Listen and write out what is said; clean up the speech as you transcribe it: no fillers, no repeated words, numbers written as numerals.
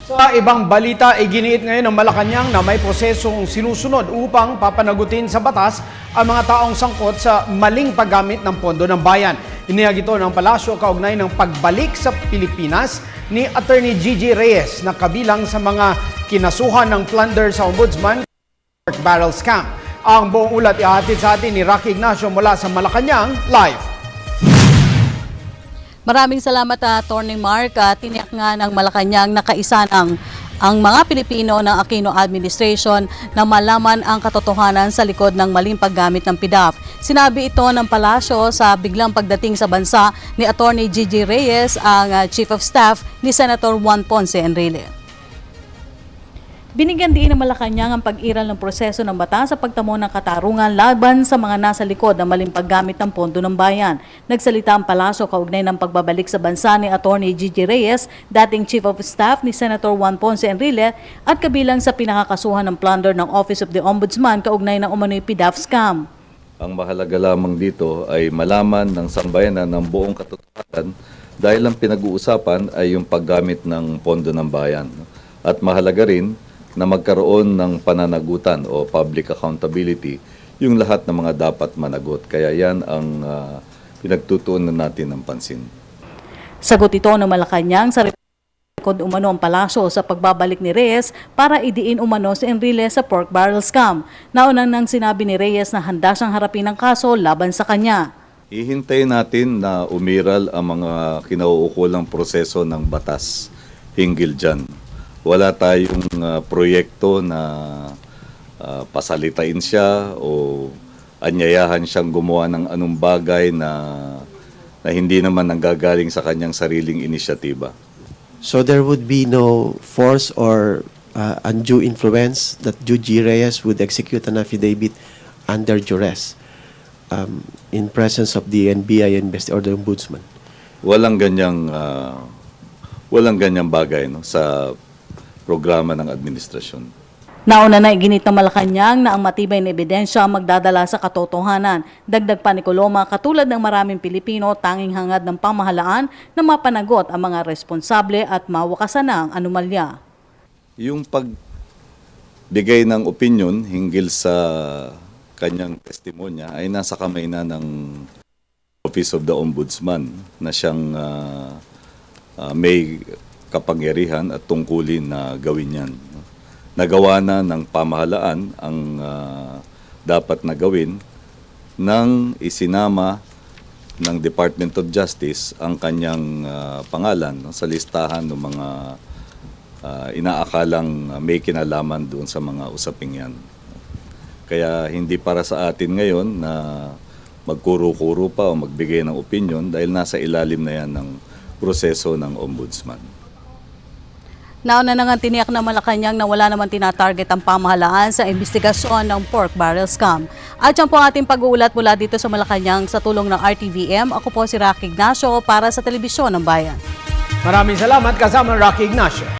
Sa ibang balita, iginiit ngayon ng Malacanang na may prosesong sinusunod upang papanagutin sa batas ang mga taong sangkot sa maling paggamit ng pondo ng bayan. Inihag ito ng palasyo kaugnay ng pagbalik sa Pilipinas ni Attorney Gigi Reyes na kabilang sa mga kinasuhan ng plunder sa Ombudsman pork barrel scam. Ang buong ulat ihatid sa atin ni Rocky Ignacio mula sa Malacanang live. Maraming salamat, Atty. Mark. Tiniyak nga ng Malacanang na kaisa ng ang mga Pilipino ng Aquino Administration na malaman ang katotohanan sa likod ng maling paggamit ng PDAF. Sinabi ito ng palasyo sa biglang pagdating sa bansa ni Atty. Gigi Reyes, ang Chief of Staff ni Senator Juan Ponce Enrile. Binigyan din ng Malacanang ang pag-iral ng proseso ng batas sa pagtamo ng katarungan laban sa mga nasa likod ng maling paggamit ng pondo ng bayan. Nagsalita ang palasyo kaugnay ng pagbabalik sa bansa ni Atty. Gigi Reyes, dating Chief of Staff ni Senator Juan Ponce Enrile at kabilang sa pinakakasuhan ng plunder ng Office of the Ombudsman kaugnay ng umano'y PDAF scam. Ang mahalaga lamang dito ay malaman ng sambayanan ng buong katotohanan dahil ang pinag-uusapan ay yung paggamit ng pondo ng bayan. At mahalaga rin na magkaroon ng pananagutan o public accountability yung lahat ng mga dapat managot. Kaya yan ang pinagtutuunan natin ng pansin. Sagot ito ng Malacanang sa record umano ang palasyo sa pagbabalik ni Reyes para idiin umano si Enrile sa pork barrel scam. Nauna nang sinabi ni Reyes na handa siyang harapin ang kaso laban sa kanya. Hihintayin natin na umiral ang mga kinauukulang proseso ng batas hinggil dyan. Wala tayong proyekto na pasalitain siya o anyayahan siyang gumawa ng anong bagay na hindi naman nanggagaling sa kanyang sariling inisyatiba. So there would be no force or undue influence that Gigi Reyes would execute an affidavit under duress in presence of the NBI or the Ombudsman? Walang ganyang bagay no, sa programa ng administrasyon. Nauna na iginit ng Malacanang na ang matibay na ebidensya ang magdadala sa katotohanan. Dagdag pa ni Coloma, katulad ng maraming Pilipino, tanging hangad ng pamahalaan na mapanagot ang mga responsable at mawakasan na ang anomalya. Yung pagbigay ng opinion hinggil sa kanyang testimonya ay nasa kamay na ng Office of the Ombudsman na siyang may kapangyarihan at tungkulin na gawin yan. Nagawa na ng pamahalaan ang dapat na gawin nang isinama ng Department of Justice ang kanyang pangalan sa listahan ng mga inaakalang may kinalaman doon sa mga usaping yan. Kaya hindi para sa atin ngayon na magkuro-kuro pa o magbigay ng opinion dahil nasa ilalim na yan ng proseso ng Ombudsman. Nauna na nga tiniyak ng Malacanang na wala naman tinatarget ang pamahalaan sa investigasyon ng pork barrel scam. At yan po ang ating pag-uulat mula dito sa Malacanang sa tulong ng RTVM. Ako po si Rocky Ignacio para sa Telebisyon ng Bayan. Maraming salamat kasama Rocky Ignacio.